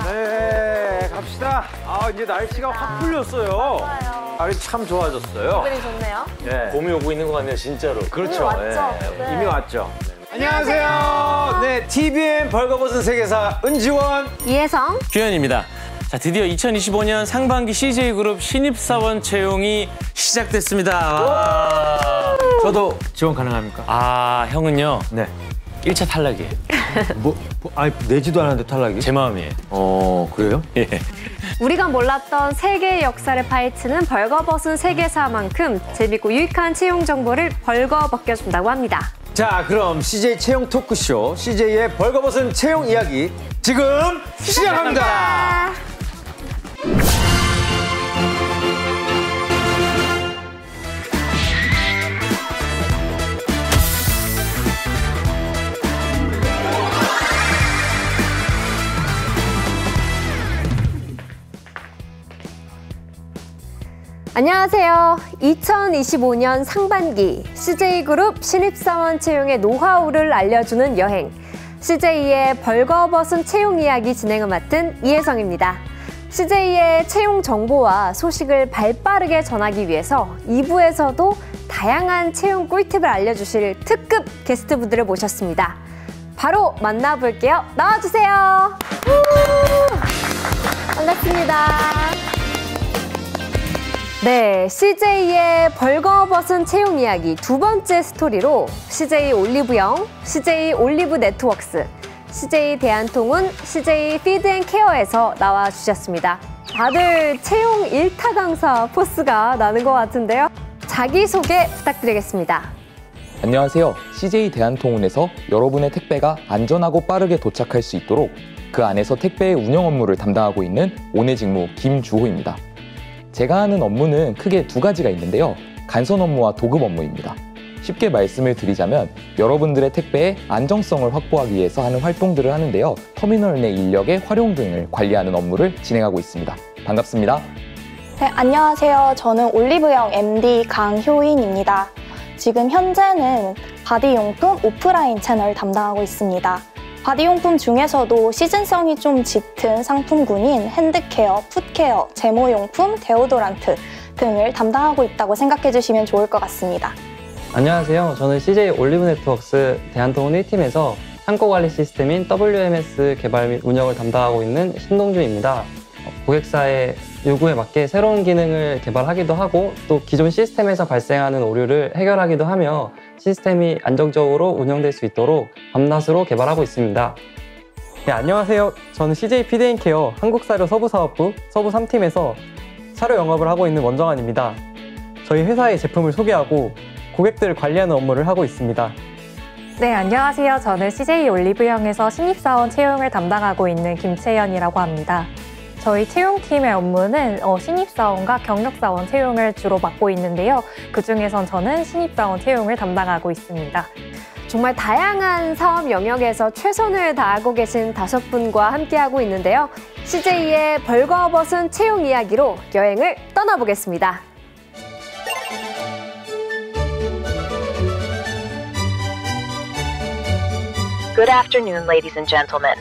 네, 갑시다. 이제 날씨가 확 풀렸어요. 맞아요. 날이 참 좋아졌어요. 기분이 좋네요. 네. 봄이 오고 있는 것 같네요, 진짜로. 그렇죠. 왔죠? 네. 네. 이미 왔죠. 안녕하세요. 네, TVN 벌거벗은 세계사 은지원, 이혜성. 규현입니다. 자, 드디어 2025년 상반기 CJ그룹 신입사원 채용이 시작됐습니다. 와. 저도 지원 가능합니까? 형은요. 네. 1차 탈락이에요. 내지도 않았는데 탈락이? 제 마음이에요. 그래요? 예. 우리가 몰랐던 세계의 역사를 파헤치는 벌거벗은 세계사만큼 재밌고 유익한 채용 정보를 벌거벗겨준다고 합니다. 자, 그럼 CJ 채용 토크쇼, CJ의 벌거벗은 채용 이야기 지금 시작합니다. 안녕하세요. 2025년 상반기 CJ그룹 신입사원 채용의 노하우를 알려주는 여행, CJ의 벌거벗은 채용 이야기 진행을 맡은 이혜성입니다. CJ의 채용 정보와 소식을 발빠르게 전하기 위해서 2부에서도 다양한 채용 꿀팁을 알려주실 특급 게스트분들을 모셨습니다. 바로 만나볼게요. 나와주세요. 반갑습니다. 네, CJ의 벌거벗은 채용 이야기 두 번째 스토리로 CJ 올리브영, CJ 올리브 네트워크스, CJ 대한통운, CJ 피드앤케어에서 나와주셨습니다. 다들 채용 1타 강사 포스가 나는 것 같은데요. 자기소개 부탁드리겠습니다. 안녕하세요. CJ 대한통운에서 여러분의 택배가 안전하고 빠르게 도착할 수 있도록 그 안에서 택배의 운영 업무를 담당하고 있는 오내 직무 김주호입니다. 제가 하는 업무는 크게 두 가지가 있는데요. 간선 업무와 도급 업무입니다. 쉽게 말씀을 드리자면 여러분들의 택배의 안정성을 확보하기 위해서 하는 활동들을 하는데요. 터미널 내 인력의 활용 등을 관리하는 업무를 진행하고 있습니다. 반갑습니다. 네, 안녕하세요. 저는 올리브영 MD 강효인입니다. 지금 현재는 바디용품 오프라인 채널 담당하고 있습니다. 바디용품 중에서도 시즌성이 좀 짙은 상품군인 핸드케어, 풋케어, 제모용품, 데오도란트 등을 담당하고 있다고 생각해 주시면 좋을 것 같습니다. 안녕하세요. 저는 CJ 올리브 네트워크스 대한통운 1팀에서 창고관리 시스템인 WMS 개발 및 운영을 담당하고 있는 신동주입니다. 고객사의 요구에 맞게 새로운 기능을 개발하기도 하고 또 기존 시스템에서 발생하는 오류를 해결하기도 하며 시스템이 안정적으로 운영될 수 있도록 밤낮으로 개발하고 있습니다. 네, 안녕하세요. 저는 CJ 피드앤케어 한국사료 서부사업부 서부 3팀에서 사료 영업을 하고 있는 원정환입니다. 저희 회사의 제품을 소개하고 고객들을 관리하는 업무를 하고 있습니다. 네, 안녕하세요. 저는 CJ 올리브영에서 신입사원 채용을 담당하고 있는 김채연이라고 합니다. 저희 채용팀의 업무는 신입사원과 경력사원 채용을 주로 맡고 있는데요. 그중에선 저는 신입사원 채용을 담당하고 있습니다. 정말 다양한 사업 영역에서 최선을 다하고 계신 5분과 함께하고 있는데요. CJ의 벌거벗은 채용 이야기로 여행을 떠나보겠습니다. Good afternoon, ladies and gentlemen.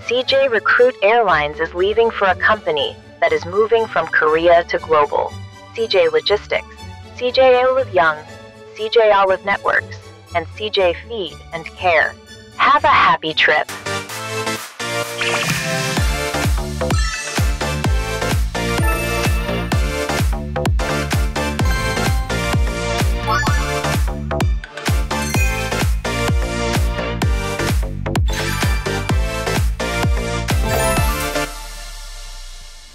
CJ Recruit Airlines is leaving for a company that is moving from Korea to global. CJ Logistics, CJ Olive Young, CJ Olive Networks, and CJ Feed and Care. Have a happy trip.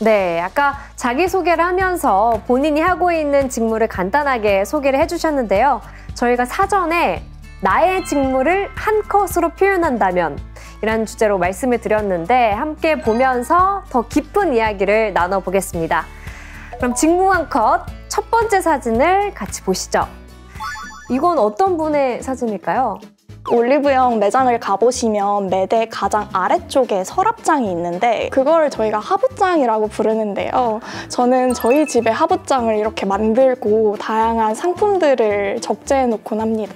네, 아까 자기소개를 하면서 본인이 하고 있는 직무를 간단하게 소개를 해주셨는데요. 저희가 사전에 나의 직무를 한 컷으로 표현한다면 이라는 주제로 말씀을 드렸는데 함께 보면서 더 깊은 이야기를 나눠보겠습니다. 그럼 직무 한 컷, 첫 번째 사진을 같이 보시죠. 이건 어떤 분의 사진일까요? 올리브영 매장을 가보시면 매대 가장 아래쪽에 서랍장이 있는데 그거를 저희가 하부장이라고 부르는데요. 저는 저희 집에 하부장을 이렇게 만들고 다양한 상품들을 적재해 놓곤 합니다.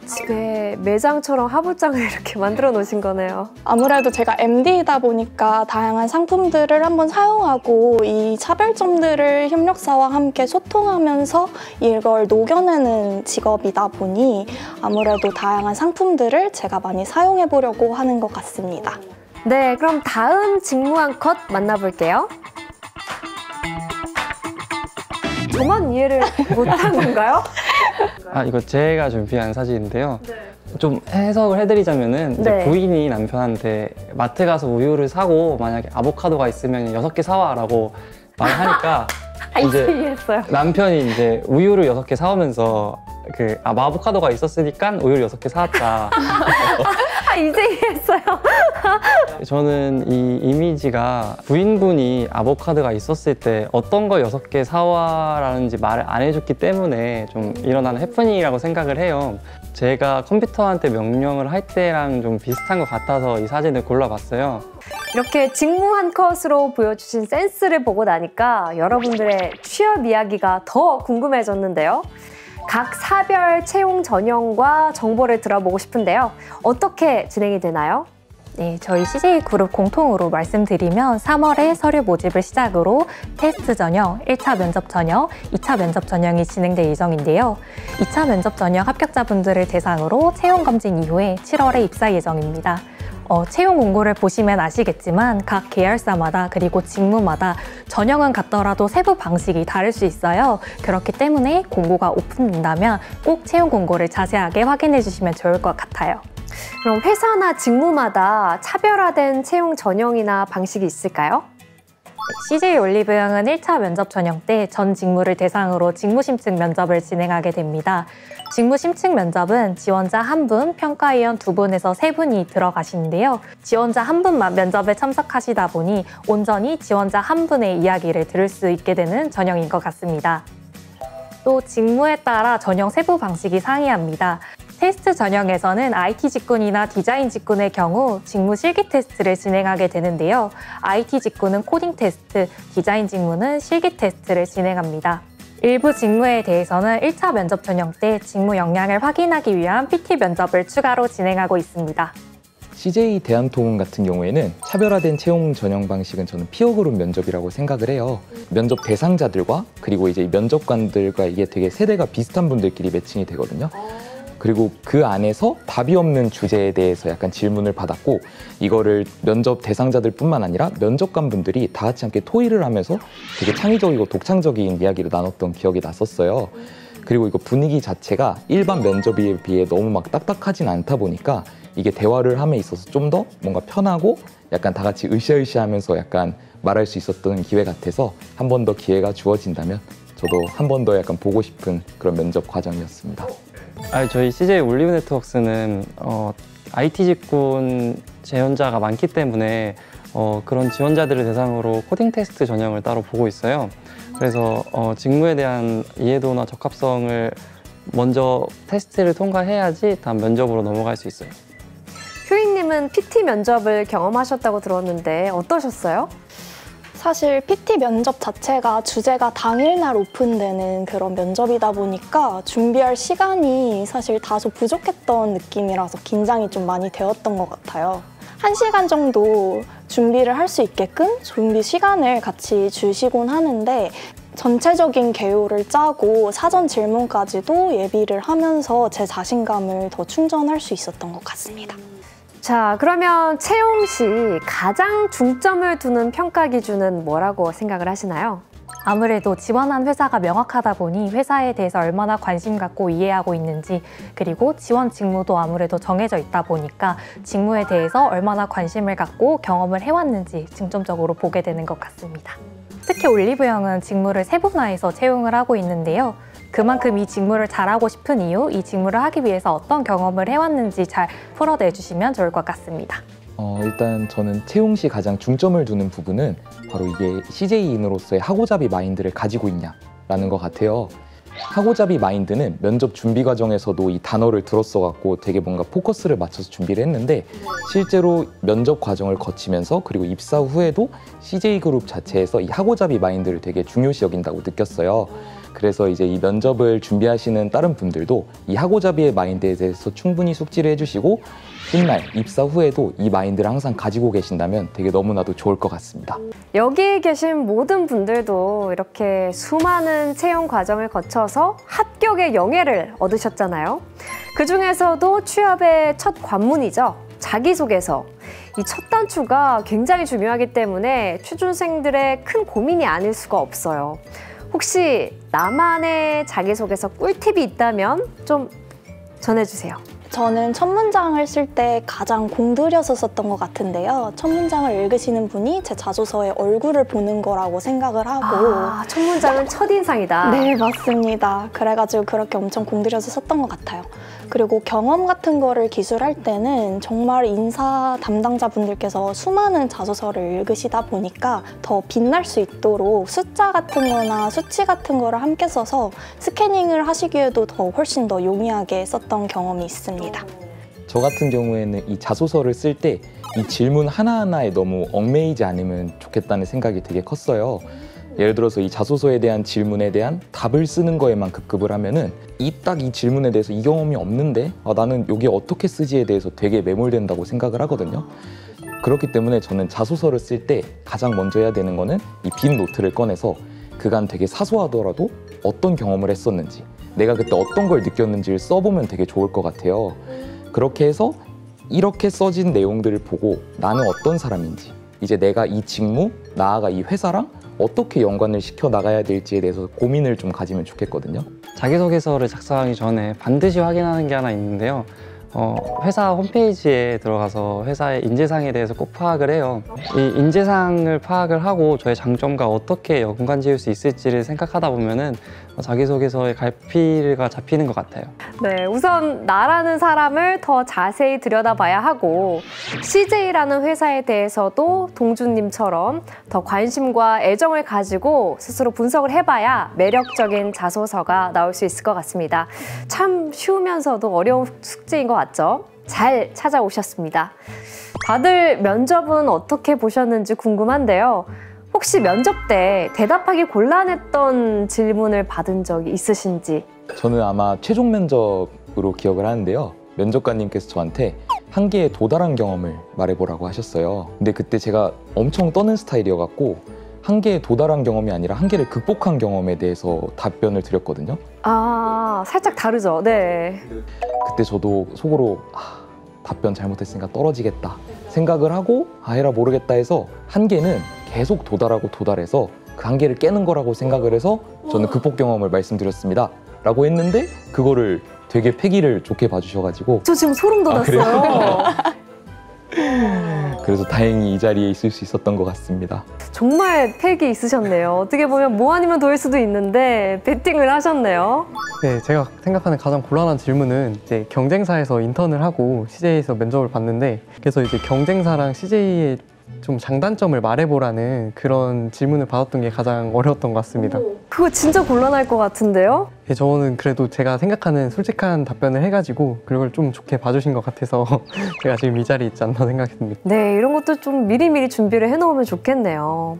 집에 매장처럼 하부장을 이렇게 만들어 놓으신 거네요. 아무래도 제가 MD이다 보니까 다양한 상품들을 한번 사용하고 이 차별점들을 협력사와 함께 소통하면서 이걸 녹여내는 직업이다 보니 아무래도 다양한 상품들을 제가 많이 사용해 보려고 하는 것 같습니다. 네, 그럼 다음 직무 한 컷 만나볼게요. 저만 이해를 못한 건가요? 이거 제가 준비한 사진인데요. 좀 해석을 해드리자면은 이제 네. 부인이 남편한테 마트 가서 우유를 사고 만약에 아보카도가 있으면 6개 사와라고 말하니까 이제 이해했어요. 남편이 이제 우유를 6개 사오면서 아보카도가 있었으니까 우유를 6개 사왔다. 이제 이해했어요. 저는 이 이미지가 부인분이 아보카도가 있었을 때 어떤 걸 6개 사와라는지 말을 안 해줬기 때문에 좀 일어나는 해프닝이라고 생각을 해요. 제가 컴퓨터한테 명령을 할 때랑 좀 비슷한 것 같아서 이 사진을 골라봤어요. 이렇게 직무 한 컷으로 보여주신 센스를 보고 나니까 여러분들의 취업 이야기가 더 궁금해졌는데요. 각 사별 채용 전형과 정보를 들어보고 싶은데요. 어떻게 진행이 되나요? 네, 저희 CJ그룹 공통으로 말씀드리면 3월에 서류 모집을 시작으로 테스트 전형, 1차 면접 전형, 2차 면접 전형이 진행될 예정인데요. 2차 면접 전형 합격자분들을 대상으로 채용 검진 이후에 7월에 입사 예정입니다. 채용 공고를 보시면 아시겠지만 각 계열사마다 그리고 직무마다 전형은 같더라도 세부 방식이 다를 수 있어요. 그렇기 때문에 공고가 오픈된다면 꼭 채용 공고를 자세하게 확인해 주시면 좋을 것 같아요. 그럼 회사나 직무마다 차별화된 채용 전형이나 방식이 있을까요? CJ 올리브영은 1차 면접 전형 때 전 직무를 대상으로 직무 심층 면접을 진행하게 됩니다. 직무 심층 면접은 지원자 1분, 평가위원 2분에서 3분이 들어가시는데요. 지원자 1분만 면접에 참석하시다 보니 온전히 지원자 1분의 이야기를 들을 수 있게 되는 전형인 것 같습니다. 또 직무에 따라 전형 세부 방식이 상이합니다. 테스트 전형에서는 IT 직군이나 디자인 직군의 경우 직무 실기 테스트를 진행하게 되는데요. IT 직군은 코딩 테스트, 디자인 직무는 실기 테스트를 진행합니다. 일부 직무에 대해서는 1차 면접 전형 때 직무 역량을 확인하기 위한 PT 면접을 추가로 진행하고 있습니다. CJ 대한통운 같은 경우에는 차별화된 채용 전형 방식은 저는 피어그룹 면접이라고 생각을 해요. 면접 대상자들과 그리고 이제 면접관들과 이게 되게 세대가 비슷한 분들끼리 매칭이 되거든요. 그리고 그 안에서 답이 없는 주제에 대해서 약간 질문을 받았고 이거를 면접 대상자들뿐만 아니라 면접관분들이 다 같이 함께 토의를 하면서 되게 창의적이고 독창적인 이야기를 나눴던 기억이 났었어요. 그리고 이거 분위기 자체가 일반 면접에 비해 너무 막 딱딱하진 않다 보니까 이게 대화를 함에 있어서 좀 더 뭔가 편하고 약간 다 같이 으쌰으쌰 하면서 약간 말할 수 있었던 기회 같아서 한 번 더 기회가 주어진다면 저도 한 번 더 약간 보고 싶은 그런 면접 과정이었습니다. 저희 CJ 올리브 네트워크스는 IT 직군 지원자가 많기 때문에 그런 지원자들을 대상으로 코딩 테스트 전형을 따로 보고 있어요. 그래서 직무에 대한 이해도나 적합성을 먼저 테스트를 통과해야지 다음 면접으로 넘어갈 수 있어요. 효인님은 PT 면접을 경험하셨다고 들었는데 어떠셨어요? 사실 PT 면접 자체가 주제가 당일날 오픈되는 그런 면접이다 보니까 준비할 시간이 사실 다소 부족했던 느낌이라서 긴장이 좀 많이 되었던 것 같아요. 1시간 정도 준비를 할 수 있게끔 준비 시간을 같이 주시곤 하는데 전체적인 개요를 짜고 사전 질문까지도 예비를 하면서 제 자신감을 더 충전할 수 있었던 것 같습니다. 자, 그러면 채용 시 가장 중점을 두는 평가 기준은 뭐라고 생각을 하시나요? 아무래도 지원한 회사가 명확하다 보니 회사에 대해서 얼마나 관심 갖고 이해하고 있는지, 그리고 지원 직무도 아무래도 정해져 있다 보니까 직무에 대해서 얼마나 관심을 갖고 경험을 해왔는지 중점적으로 보게 되는 것 같습니다. 특히 올리브영은 직무를 세분화해서 채용을 하고 있는데요. 그만큼 이 직무를 잘하고 싶은 이유, 이 직무를 하기 위해서 어떤 경험을 해왔는지 잘 풀어내주시면 좋을 것 같습니다. 일단 저는 채용 시 가장 중점을 두는 부분은 바로 이게 CJ인으로서의 하고자비 마인드를 가지고 있냐라는 것 같아요. 하고자비 마인드는 면접 준비 과정에서도 이 단어를 들었어갖고 되게 뭔가 포커스를 맞춰서 준비를 했는데 실제로 면접 과정을 거치면서 그리고 입사 후에도 CJ그룹 자체에서 이 하고자비 마인드를 되게 중요시 여긴다고 느꼈어요. 그래서 이제 이 면접을 준비하시는 다른 분들도 이 하고자비의 마인드에 대해서 충분히 숙지를 해주시고 훗날 입사 후에도 이 마인드를 항상 가지고 계신다면 되게 너무나도 좋을 것 같습니다. 여기 계신 모든 분들도 이렇게 수많은 채용 과정을 거쳐서 합격의 영예를 얻으셨잖아요. 그중에서도 취업의 첫 관문이죠. 자기소개서. 이 첫 단추가 굉장히 중요하기 때문에 취준생들의 큰 고민이 아닐 수가 없어요. 혹시 나만의 자기소개서 꿀팁이 있다면 좀 전해주세요. 저는 첫 문장을 쓸 때 가장 공들여서 썼던 것 같은데요. 첫 문장을 읽으시는 분이 제 자소서의 얼굴을 보는 거라고 생각을 하고 첫 문장은 첫인상이다. 네, 맞습니다. 그래가지고 그렇게 엄청 공들여서 썼던 것 같아요. 그리고 경험 같은 거를 기술할 때는 정말 인사 담당자분들께서 수많은 자소서를 읽으시다 보니까 더 빛날 수 있도록 숫자 같은 거나 수치 같은 거를 함께 써서 스캐닝을 하시기에도 훨씬 더 용이하게 썼던 경험이 있습니다. 저 같은 경우에는 이 자소서를 쓸 때 이 질문 하나하나에 너무 얽매이지 않으면 좋겠다는 생각이 되게 컸어요. 예를 들어서 이 자소서에 대한 질문에 대한 답을 쓰는 거에만 급급을 하면은 딱 이 질문에 대해서 이 경험이 없는데 나는 여기 어떻게 쓰지에 대해서 되게 매몰된다고 생각을 하거든요. 그렇기 때문에 저는 자소서를 쓸 때 가장 먼저 해야 되는 거는 이 빈 노트를 꺼내서 그간 되게 사소하더라도 어떤 경험을 했었는지 내가 그때 어떤 걸 느꼈는지를 써보면 되게 좋을 것 같아요. 그렇게 해서 이렇게 써진 내용들을 보고 나는 어떤 사람인지 이제 내가 이 직무, 나아가 이 회사랑 어떻게 연관을 시켜 나가야 될지에 대해서 고민을 좀 가지면 좋겠거든요. 자기소개서를 작성하기 전에 반드시 확인하는 게 하나 있는데요. 회사 홈페이지에 들어가서 회사의 인재상에 대해서 꼭 파악을 해요. 이 인재상을 파악을 하고 저의 장점과 어떻게 연관 지을 수 있을지를 생각하다 보면은 자기소개서의 갈피가 잡히는 것 같아요. 네, 우선 나라는 사람을 더 자세히 들여다봐야 하고 CJ라는 회사에 대해서도 동준님처럼 더 관심과 애정을 가지고 스스로 분석을 해봐야 매력적인 자소서가 나올 수 있을 것 같습니다. 참 쉬우면서도 어려운 숙제인 것 같죠? 잘 찾아오셨습니다. 다들 면접은 어떻게 보셨는지 궁금한데요. 혹시 면접 때 대답하기 곤란했던 질문을 받은 적이 있으신지? 저는 아마 최종 면접으로 기억을 하는데요. 면접관님께서 저한테 한계에 도달한 경험을 말해보라고 하셨어요. 근데 그때 제가 엄청 떠는 스타일이어갖고 한계에 도달한 경험이 아니라 한계를 극복한 경험에 대해서 답변을 드렸거든요. 살짝 다르죠. 네. 그때 저도 속으로 답변 잘못했으니까 떨어지겠다 생각을 하고 해라 모르겠다 해서 한계는 계속 도달하고 도달해서 그 한계를 깨는 거라고 생각을 해서 저는 극복 경험을 말씀드렸습니다 라고 했는데 그거를 되게 패기를 좋게 봐주셔가지고 저 지금 소름 돋았어요. 그래서 다행히 이 자리에 있을 수 있었던 것 같습니다. 정말 패기 있으셨네요. 어떻게 보면 뭐 아니면 도일 수도 있는데 배팅을 하셨네요. 네, 제가 생각하는 가장 곤란한 질문은 이제 경쟁사에서 인턴을 하고 CJ에서 면접을 봤는데 그래서 이제 경쟁사랑 CJ의 좀 장단점을 말해보라는 그런 질문을 받았던 게 가장 어려웠던 것 같습니다. 그거 진짜 곤란할 것 같은데요? 네, 저는 그래도 제가 생각하는 솔직한 답변을 해가지고 그걸 좀 좋게 봐주신 것 같아서 제가 지금 이 자리에 있지 않나 생각했습니다. 네, 이런 것도 좀 미리미리 준비를 해놓으면 좋겠네요.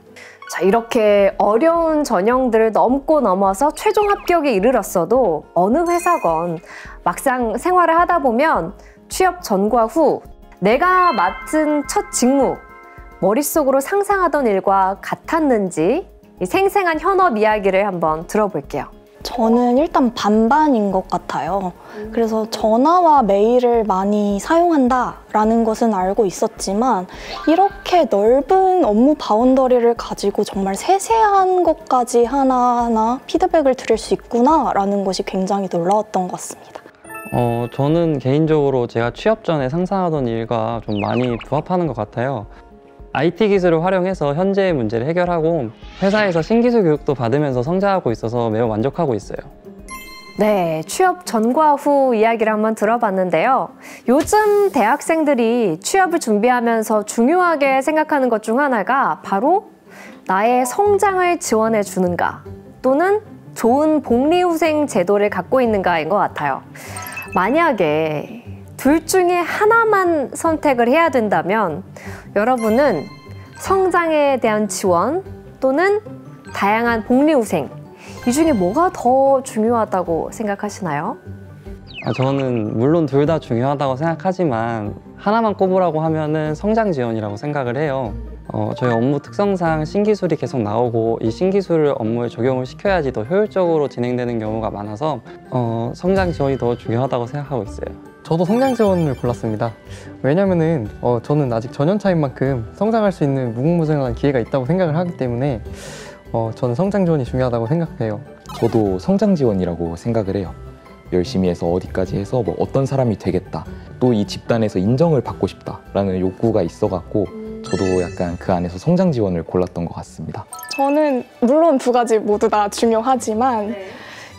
자, 이렇게 어려운 전형들을 넘고 넘어서 최종 합격에 이르렀어도 어느 회사건 막상 생활을 하다 보면 취업 전과 후 내가 맡은 첫 직무 머릿속으로 상상하던 일과 같았는지 이 생생한 현업 이야기를 한번 들어볼게요. 저는 일단 반반인 것 같아요. 그래서 전화와 메일을 많이 사용한다라는 것은 알고 있었지만 이렇게 넓은 업무 바운더리를 가지고 정말 세세한 것까지 하나하나 피드백을 드릴 수 있구나라는 것이 굉장히 놀라웠던 것 같습니다. 저는 개인적으로 제가 취업 전에 상상하던 일과 좀 많이 부합하는 것 같아요. IT 기술을 활용해서 현재의 문제를 해결하고 회사에서 신기술 교육도 받으면서 성장하고 있어서 매우 만족하고 있어요. 네, 취업 전과 후 이야기를 한번 들어봤는데요. 요즘 대학생들이 취업을 준비하면서 중요하게 생각하는 것 중 하나가 바로 나의 성장을 지원해 주는가 또는 좋은 복리후생 제도를 갖고 있는가인 것 같아요. 만약에 둘 중에 하나만 선택을 해야 된다면 여러분은 성장에 대한 지원 또는 다양한 복리후생 이 중에 뭐가 더 중요하다고 생각하시나요? 저는 물론 둘 다 중요하다고 생각하지만 하나만 꼽으라고 하면은 성장 지원이라고 생각을 해요. 저희 업무 특성상 신기술이 계속 나오고 이 신기술을 업무에 적용을 시켜야지 더 효율적으로 진행되는 경우가 많아서 성장 지원이 더 중요하다고 생각하고 있어요. 저도 성장 지원을 골랐습니다. 왜냐면은 저는 아직 전연차인 만큼 성장할 수 있는 무궁무진한 기회가 있다고 생각을 하기 때문에 저는 성장 지원이 중요하다고 생각해요. 저도 성장 지원이라고 생각을 해요. 열심히 해서 어디까지 해서 뭐 어떤 사람이 되겠다. 또 이 집단에서 인정을 받고 싶다라는 욕구가 있어갖고 저도 약간 그 안에서 성장 지원을 골랐던 것 같습니다. 저는 물론 두 가지 모두 다 중요하지만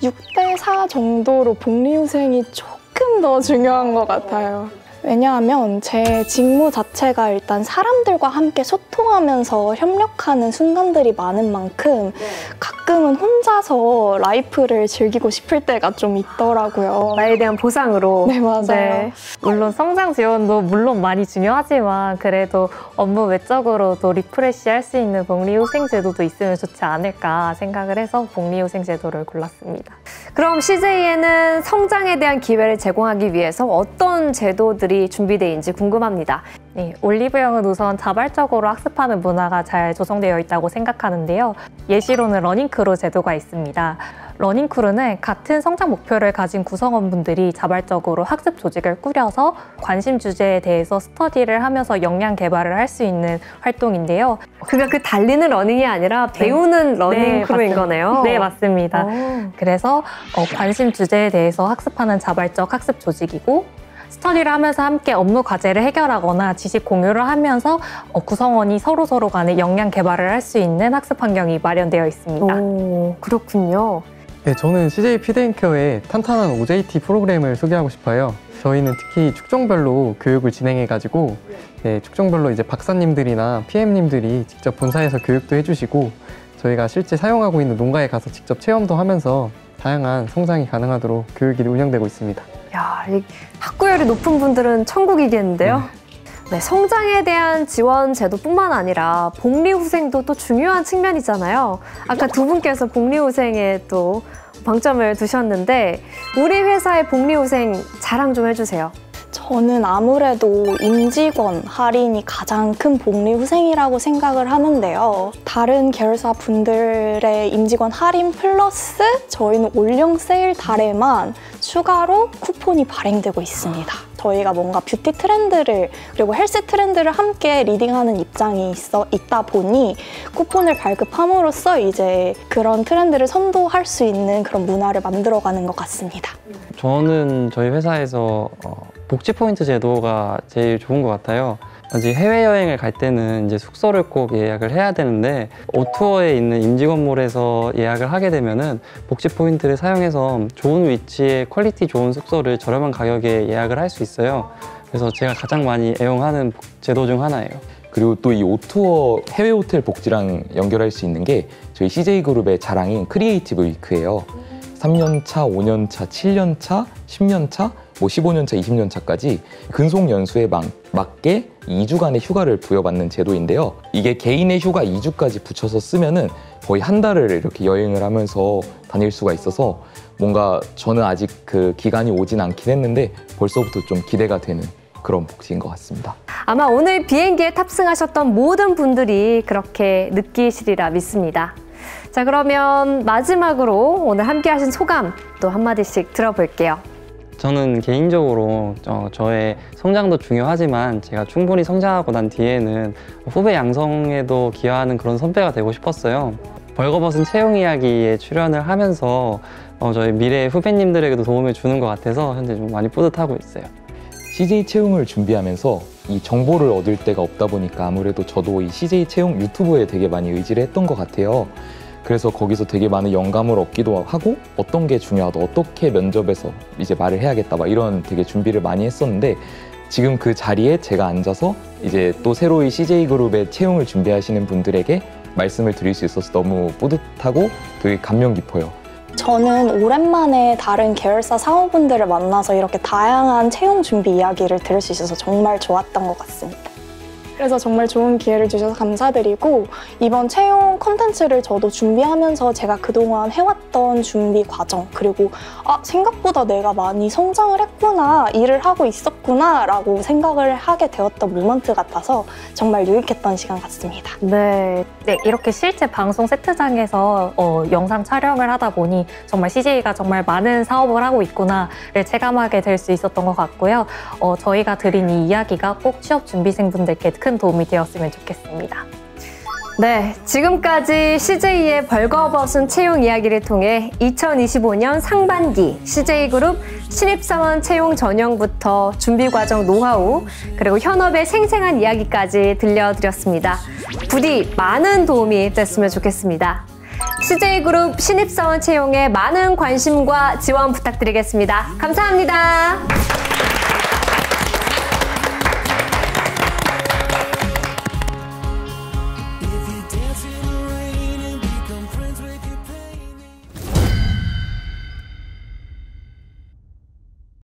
6대4 정도로 복리후생이 조금 더 중요한 것 같아요. 왜냐하면 제 직무 자체가 일단 사람들과 함께 소통하면서 협력하는 순간들이 많은 만큼 가끔은 혼자서 라이프를 즐기고 싶을 때가 좀 있더라고요. 나에 대한 보상으로. 네, 맞아요. 네. 물론 성장 지원도 물론 많이 중요하지만 그래도 업무 외적으로도 리프레시할 수 있는 복리후생 제도도 있으면 좋지 않을까 생각을 해서 복리후생 제도를 골랐습니다. 그럼 CJ에는 성장에 대한 기회를 제공하기 위해서 어떤 제도들이 준비되어 있는지 궁금합니다. 네, 올리브영은 우선 자발적으로 학습하는 문화가 잘 조성되어 있다고 생각하는데요. 예시로는 러닝크루 제도가 있습니다. 러닝크루는 같은 성장 목표를 가진 구성원분들이 자발적으로 학습 조직을 꾸려서 관심 주제에 대해서 스터디를 하면서 역량 개발을 할 수 있는 활동인데요. 그러니까 그 달리는 러닝이 아니라 배우는 러닝크루인 거네요. 네, 맞습니다. 그래서 관심 주제에 대해서 학습하는 자발적 학습 조직이고 스터디를 하면서 함께 업무 과제를 해결하거나 지식 공유를 하면서 구성원이 서로 간에 역량 개발을 할 수 있는 학습 환경이 마련되어 있습니다. 오, 그렇군요. 네, 저는 CJ 피드앤케어의 탄탄한 OJT 프로그램을 소개하고 싶어요. 저희는 특히 축종별로 교육을 진행해가지고 축종별로 이제 박사님들이나 PM님들이 직접 본사에서 교육도 해주시고 저희가 실제 사용하고 있는 농가에 가서 직접 체험도 하면서 다양한 성장이 가능하도록 교육이 운영되고 있습니다. 야, 이 학구열이 높은 분들은 천국이겠는데요? 네, 성장에 대한 지원 제도뿐만 아니라 복리후생도 또 중요한 측면이잖아요. 아까 두 분께서 복리후생에 또 방점을 두셨는데 우리 회사의 복리후생 자랑 좀 해주세요. 저는 아무래도 임직원 할인이 가장 큰 복리후생이라고 생각을 하는데요. 다른 계열사 분들의 임직원 할인 플러스 저희는 올영 세일 달에만 추가로 쿠폰이 발행되고 있습니다. 저희가 뭔가 뷰티 트렌드를 그리고 헬스 트렌드를 함께 리딩하는 입장이 있다 보니 쿠폰을 발급함으로써 이제 그런 트렌드를 선도할 수 있는 그런 문화를 만들어가는 것 같습니다. 저는 저희 회사에서 복지 포인트 제도가 제일 좋은 것 같아요. 이제 해외여행을 갈 때는 이제 숙소를 꼭 예약을 해야 되는데 오투어에 있는 임직원몰에서 예약을 하게 되면은 복지 포인트를 사용해서 좋은 위치에 퀄리티 좋은 숙소를 저렴한 가격에 예약을 할 수 있어요. 그래서 제가 가장 많이 애용하는 제도 중 하나예요. 그리고 또 이 오투어 해외 호텔 복지랑 연결할 수 있는 게 저희 CJ그룹의 자랑인 크리에이티브 위크예요. 3년차, 5년차, 7년차, 10년차, 뭐 15년차, 20년차까지 근속 연수에 맞게 2주간의 휴가를 부여받는 제도인데요. 이게 개인의 휴가 2주까지 붙여서 쓰면은 거의 한 달을 이렇게 여행을 하면서 다닐 수가 있어서 뭔가 저는 아직 그 기간이 오진 않긴 했는데 벌써부터 좀 기대가 되는 그런 복지인 것 같습니다. 아마 오늘 비행기에 탑승하셨던 모든 분들이 그렇게 느끼시리라 믿습니다. 자, 그러면 마지막으로 오늘 함께 하신 소감 또 한마디씩 들어볼게요. 저는 개인적으로 저의 성장도 중요하지만 제가 충분히 성장하고 난 뒤에는 후배 양성에도 기여하는 그런 선배가 되고 싶었어요. 벌거벗은 채용 이야기에 출연을 하면서 저희 미래 후배님들에게도 도움을 주는 것 같아서 현재 좀 많이 뿌듯하고 있어요. CJ 채용을 준비하면서 이 정보를 얻을 데가 없다 보니까 아무래도 저도 이 CJ 채용 유튜브에 되게 많이 의지를 했던 것 같아요. 그래서 거기서 되게 많은 영감을 얻기도 하고 어떤 게 중요하다, 어떻게 면접에서 이제 말을 해야겠다 막 이런 되게 준비를 많이 했었는데 지금 그 자리에 제가 앉아서 이제 또 새로이 CJ그룹의 채용을 준비하시는 분들에게 말씀을 드릴 수 있어서 너무 뿌듯하고 되게 감명 깊어요. 저는 오랜만에 다른 계열사 사원분들을 만나서 이렇게 다양한 채용 준비 이야기를 들을 수 있어서 정말 좋았던 것 같습니다. 그래서 정말 좋은 기회를 주셔서 감사드리고 이번 채용 콘텐츠를 저도 준비하면서 제가 그동안 해왔던 준비 과정 그리고 생각보다 내가 많이 성장을 했구나, 일을 하고 있었구나 라고 생각을 하게 되었던 모먼트 같아서 정말 유익했던 시간 같습니다. 네, 이렇게 실제 방송 세트장에서 영상 촬영을 하다 보니 정말 CJ가 정말 많은 사업을 하고 있구나를 체감하게 될 수 있었던 것 같고요. 저희가 드린 이 이야기가 꼭 취업 준비생분들께 큰 도움이 되었으면 좋겠습니다. 네, 지금까지 CJ의 벌거벗은 채용 이야기를 통해 2025년 상반기 CJ그룹 신입사원 채용 전형부터 준비 과정 노하우 그리고 현업의 생생한 이야기까지 들려드렸습니다. 부디 많은 도움이 됐으면 좋겠습니다. CJ그룹 신입사원 채용에 많은 관심과 지원 부탁드리겠습니다. 감사합니다.